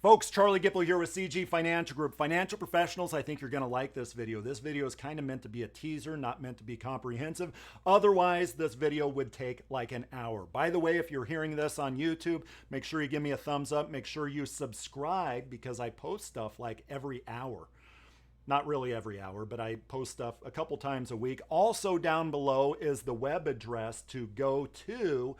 Folks, Charlie Gipple here with CG Financial Group. Financial professionals, I think you're going to like this video. This video is kind of meant to be a teaser, not meant to be comprehensive. Otherwise, this video would take like an hour. By the way, if you're hearing this on YouTube, make sure you give me a thumbs up. Make sure you subscribe because I post stuff like every hour. Not really every hour, but I post stuff a couple times a week. Also down below is the web address to go to.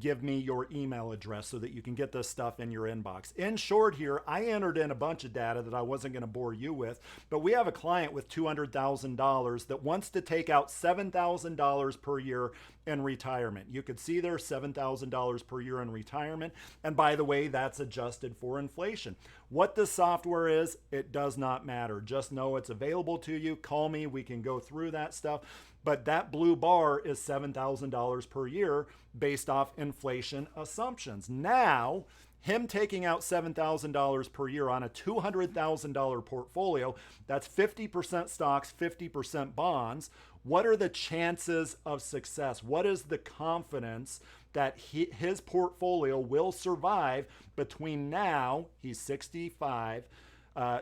Give me your email address so that you can get this stuff in your inbox. In short here, I entered in a bunch of data that I wasn't going to bore you with, but we have a client with $200,000 that wants to take out $7,000 per year in retirement. You could see there $7,000 per year in retirement. And by the way, that's adjusted for inflation. What the software is, it does not matter. Just know it's available to you. Call me. We can go through that stuff. But that blue bar is $7,000 per year based off inflation assumptions. Now, him taking out $7,000 per year on a $200,000 portfolio, that's 50% stocks, 50% bonds. What are the chances of success? What is the confidence that his portfolio will survive between now, he's 65,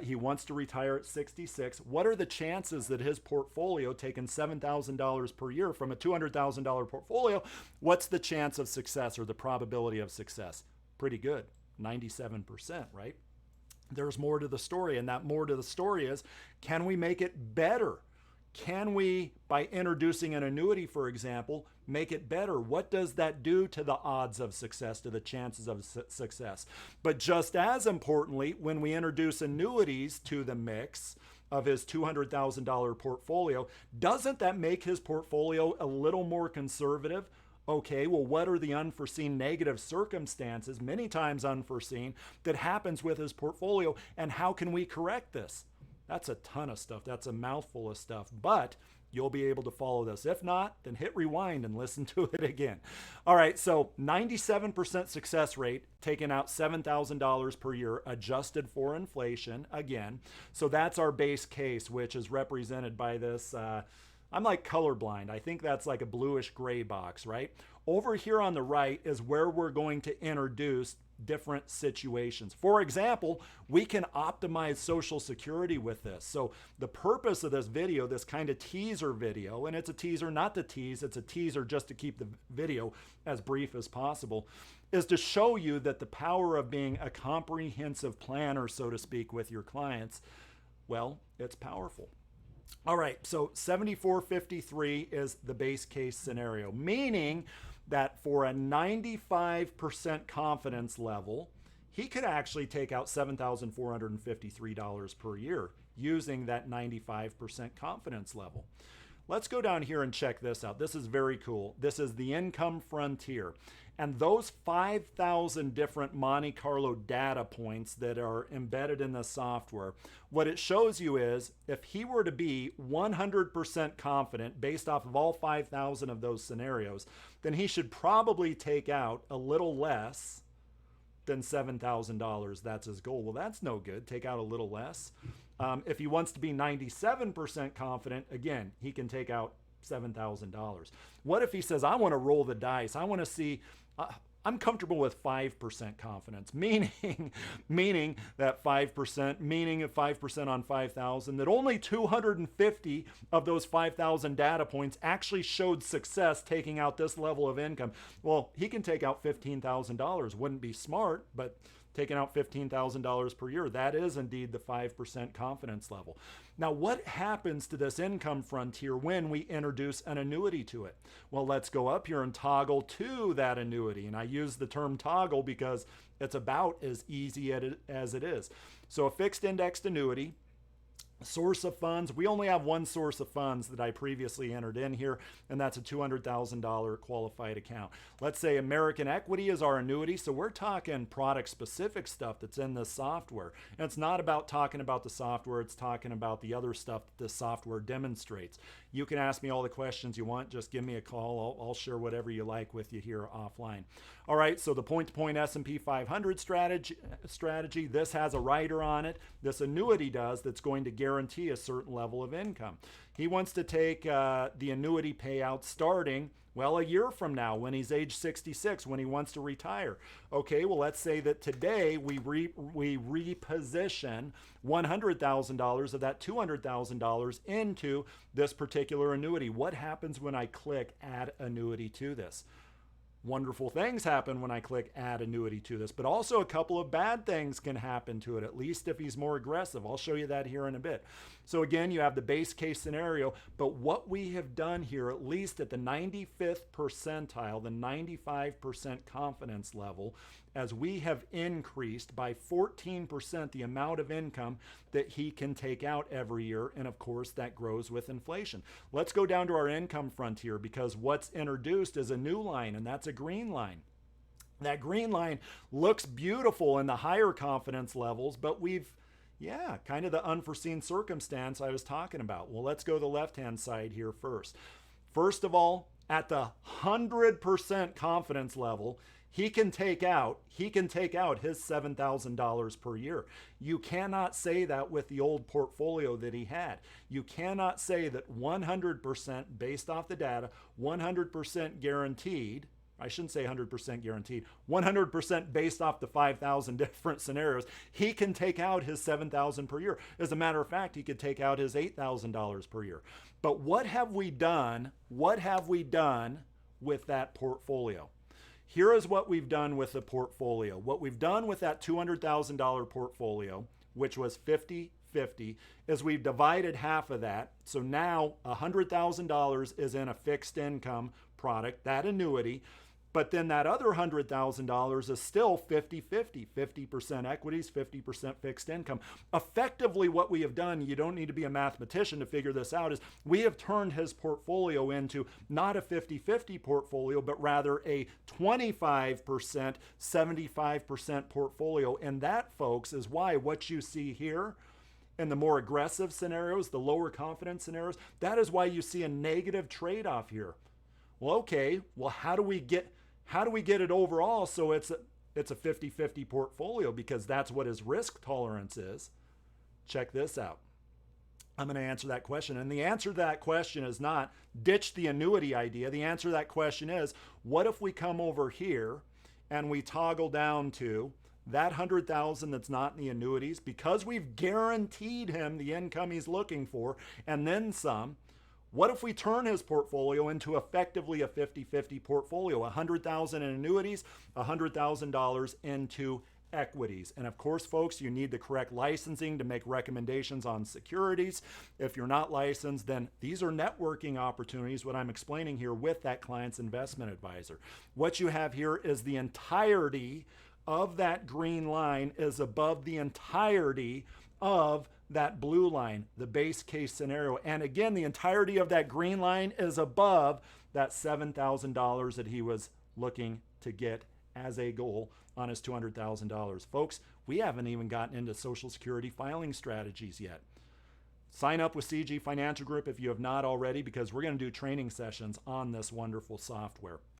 he wants to retire at 66. What are the chances that his portfolio, taking $7,000 per year from a $200,000 portfolio, what's the chance of success or the probability of success? Pretty good, 97%, right? There's more to the story, and that more to the story is, can we make it better? Can we, by introducing an annuity, for example, make it better? What does that do to the odds of success, to the chances of success? But just as importantly, when we introduce annuities to the mix of his $200,000 portfolio, doesn't that make his portfolio a little more conservative? Okay, well, what are the unforeseen negative circumstances, many times unforeseen, that happens with his portfolio, and how can we correct this? That's a ton of stuff. That's a mouthful of stuff, but you'll be able to follow this. If not, then hit rewind and listen to it again. All right, so 97% success rate, taking out $7,000 per year, adjusted for inflation again. So that's our base case, which is represented by this. I'm like colorblind. I think that's like a bluish gray box, right? Over here on the right is where we're going to introduce different situations. For example, we can optimize Social Security with this. So the purpose of this video, this kind of teaser video, and it's a teaser not to tease, it's a teaser just to keep the video as brief as possible, is to show you that the power of being a comprehensive planner, so to speak, with your clients, well, it's powerful. All right, so 7453 is the base case scenario, meaning that for a 95% confidence level, he could actually take out $7,453 per year using that 95% confidence level. Let's go down here and check this out. This is very cool. This is the income frontier. And those 5,000 different Monte Carlo data points that are embedded in the software, what it shows you is if he were to be 100% confident based off of all 5,000 of those scenarios, then he should probably take out a little less than $7,000. That's his goal. Well, that's no good. Take out a little less. If he wants to be 97% confident, again, he can take out $7,000. What if he says, I want to roll the dice. I want to see, I'm comfortable with 5% confidence, meaning that 5%, meaning at 5% on 5,000, that only 250 of those 5,000 data points actually showed success taking out this level of income. Well, he can take out $15,000. Wouldn't be smart, but taking out $15,000 per year, that is indeed the 5% confidence level. Now, what happens to this income frontier when we introduce an annuity to it? Well, let's go up here and toggle to that annuity. And I use the term toggle because it's about as easy as it is. So a fixed indexed annuity, source of funds, we only have one source of funds that I previously entered in here, and that's a $200,000 qualified account. Let's say American Equity is our annuity, so we're talking product specific stuff that's in the software. And it's not about talking about the software, it's talking about the other stuff that the software demonstrates. You can ask me all the questions you want, just give me a call. I'll share whatever you like with you here offline. All right, so the point-to-point S&P 500 strategy, this has a rider on it. This annuity does that's going to guarantee guarantee a certain level of income. He wants to take the annuity payout starting, well, a year from now when he's age 66, when he wants to retire. Okay, well, let's say that today we reposition $100,000 of that $200,000 into this particular annuity. What happens when I click add annuity to this? Wonderful things happen when I click add annuity to this, but also a couple of bad things can happen to it, at least if he's more aggressive. I'll show you that here in a bit. So again, you have the base case scenario, but what we have done here, at least at the 95th percentile, the 95% confidence level, as we have increased by 14% the amount of income that he can take out every year. And of course, that grows with inflation. Let's go down to our income frontier, because what's introduced is a new line, and that's a green line. That green line looks beautiful in the higher confidence levels, but kind of the unforeseen circumstance I was talking about. Well, let's go to the left-hand side here first. First of all, at the 100% confidence level, he can take out his $7,000 per year. You cannot say that with the old portfolio that he had. You cannot say that 100% based off the data, 100% guaranteed. I shouldn't say 100% guaranteed, 100% based off the 5,000 different scenarios. He can take out his $7,000 per year. As a matter of fact, he could take out his $8,000 per year. But what have we done? What have we done with that portfolio? Here is what we've done with the portfolio. What we've done with that $200,000 portfolio, which was 50-50, is we've divided half of that. So now $100,000 is in a fixed income product, that annuity. But then that other $100,000 is still 50-50, 50% equities, 50% fixed income. Effectively, what we have done, you don't need to be a mathematician to figure this out, is we have turned his portfolio into not a 50-50 portfolio, but rather a 25%, 75% portfolio. And that, folks, is why what you see here in the more aggressive scenarios, the lower confidence scenarios, that is why you see a negative trade-off here. Well, okay, well, how do we get it overall so it's a 50-50 portfolio, because that's what his risk tolerance is? Check this out. I'm going to answer that question. And the answer to that question is not ditch the annuity idea. The answer to that question is, what if we come over here and we toggle down to that 100,000 that's not in the annuities, because we've guaranteed him the income he's looking for and then some. What if we turn his portfolio into effectively a 50-50 portfolio? 100,000 in annuities, $100,000 into equities. And of course, folks, you need the correct licensing to make recommendations on securities. If you're not licensed, then these are networking opportunities, what I'm explaining here, with that client's investment advisor. What you have here is the entirety of that green line is above the entirety of that blue line, the base case scenario. And again, the entirety of that green line is above that $7,000 that he was looking to get as a goal on his $200,000. Folks, we haven't even gotten into Social Security filing strategies yet. Sign up with CG Financial Group if you have not already, because we're going to do training sessions on this wonderful software.